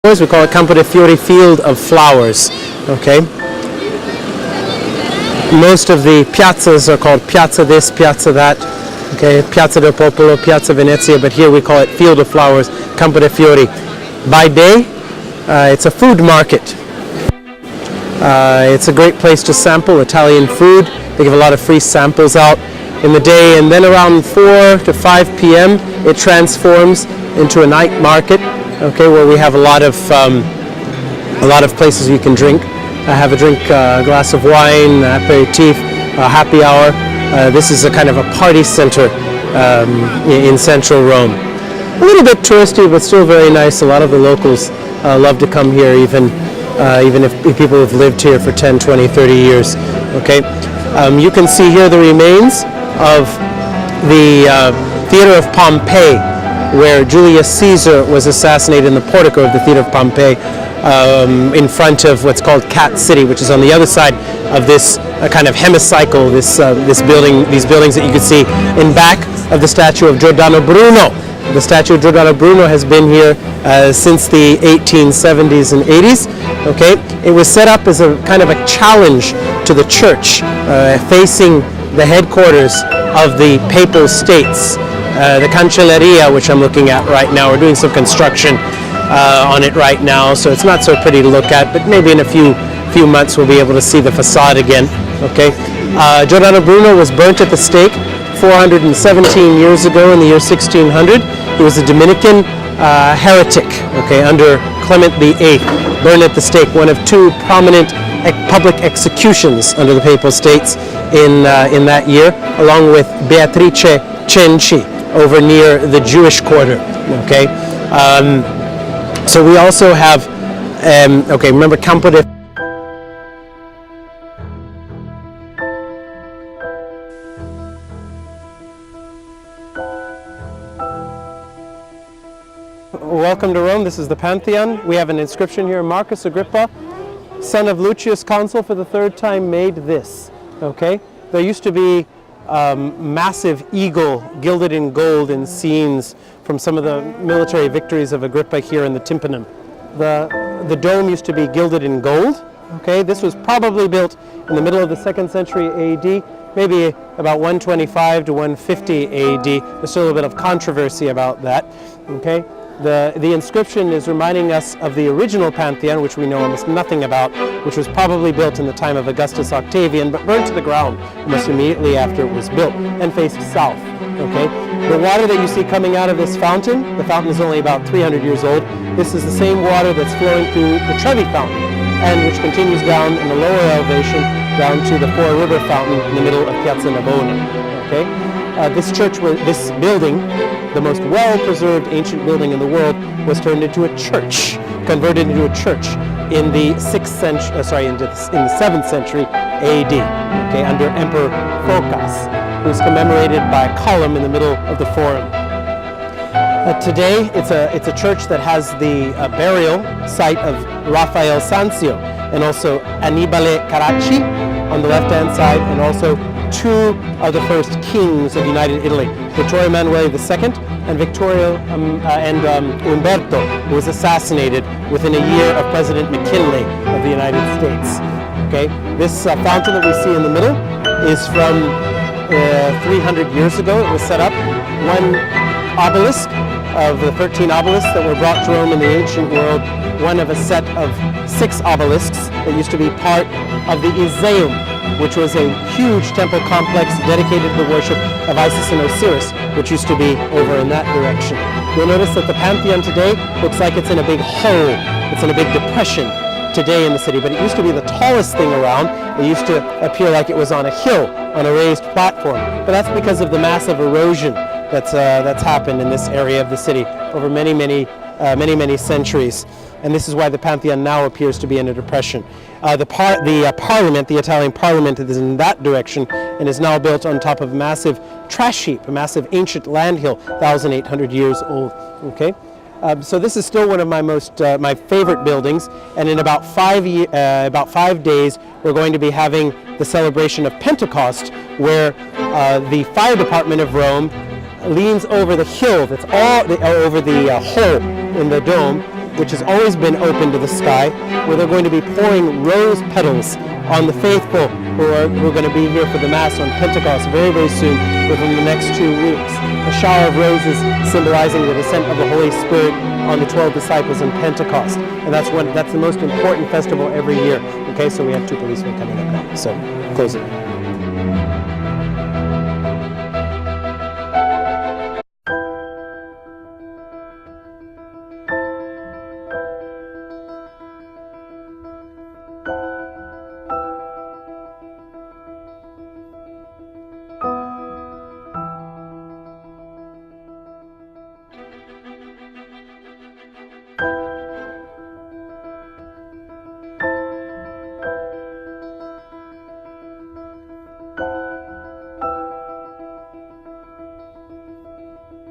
We call it Campo de Fiori, field of flowers. Okay. Most of the piazzas are called Piazza this, Piazza that. Okay, Piazza del Popolo, Piazza Venezia, but here we call it Field of Flowers, Campo de Fiori. By day, it's a food market. It's a great place to sample Italian food. They give a lot of free samples out in the day, and then around 4 to 5 p.m. it transforms into a night market. Okay, where we have a lot of places you can drink. Have a drink, a glass of wine, aperitif, happy hour. This is a kind of a party center in central Rome. A little bit touristy, but still very nice. A lot of the locals love to come here, even if people have lived here for 10, 20, 30 years. Okay, you can see here the remains of the Theater of Pompeii, where Julius Caesar was assassinated in the portico of the Theater of Pompeii, in front of what's called Cat City, which is on the other side of this kind of hemicycle, these buildings that you can see in back of the statue of Giordano Bruno. The statue of Giordano Bruno has been here since the 1870s and 80s. Okay, it was set up as a kind of a challenge to the church, facing the headquarters of the Papal States. The Cancelleria, which I'm looking at right now, we're doing some construction on it right now, so it's not so pretty to look at, but maybe in a few months we'll be able to see the facade again. Okay, Giordano Bruno was burnt at the stake 417 years ago in the year 1600. He was a Dominican heretic, okay, under Clement VIII, burned at the stake, one of two prominent public executions under the Papal States in that year, along with Beatrice Cenci over near the Jewish quarter. Okay, so we also have, okay, remember Campo de Welcome to Rome. This is the Pantheon. We have an inscription here. Marcus Agrippa, son of Lucius Consul, for the third time made this. Okay, there used to be massive eagle gilded in gold in scenes from some of the military victories of Agrippa here in the tympanum. The dome used to be gilded in gold. Okay, this was probably built in the middle of the 2nd century AD, maybe about 125 to 150 AD. There's still a bit of controversy about that. Okay, the inscription is reminding us of the original Pantheon, which we know almost nothing about, which was probably built in the time of Augustus Octavian, but burnt to the ground almost immediately after it was built and faced south. Okay, the water that you see coming out of this fountain, the fountain is only about 300 years old. This is the same water that's flowing through the Trevi Fountain, and which continues down in the lower elevation down to the Four River Fountain in the middle of Piazza Navona. Okay, this building, the most well-preserved ancient building in the world, was turned into a church, converted into a church in the 7th century AD. Okay, under Emperor Phocas, who's commemorated by a column in the middle of the forum. Today, it's a church that has the burial site of Raphael Sanzio and also Annibale Carracci on the left-hand side, and also two of the first kings of United Italy, Vittorio Emanuele II and Umberto, who was assassinated within a year of President McKinley of the United States. Okay, this fountain that we see in the middle is from 300 years ago. It was set up. One obelisk of the 13 obelisks that were brought to Rome in the ancient world, one of a set of 6 obelisks that used to be part of the Iseum, which was a huge temple complex dedicated to the worship of Isis and Osiris, which used to be over in that direction. You'll notice that the Pantheon today looks like it's in a big hole. It's in a big depression today in the city, but it used to be the tallest thing around. It used to appear like it was on a hill, on a raised platform. But that's because of the massive erosion that's happened in this area of the city over many centuries. And this is why the Pantheon now appears to be in a depression. The parliament, the Italian parliament, is in that direction and is now built on top of a massive trash heap, a massive ancient landhill, 1,800 years old. Okay, so this is still one of my my favorite buildings. And in about 5 days, we're going to be having the celebration of Pentecost, where the fire department of Rome leans over the hill that's over the hole in the dome, which has always been open to the sky, where they're going to be pouring rose petals on the faithful who are going to be here for the Mass on Pentecost very, very soon, within the next 2 weeks. A shower of roses symbolizing the descent of the Holy Spirit on the 12 disciples in Pentecost. And that's the most important festival every year. Okay, so we have two policemen coming up now. So, close it.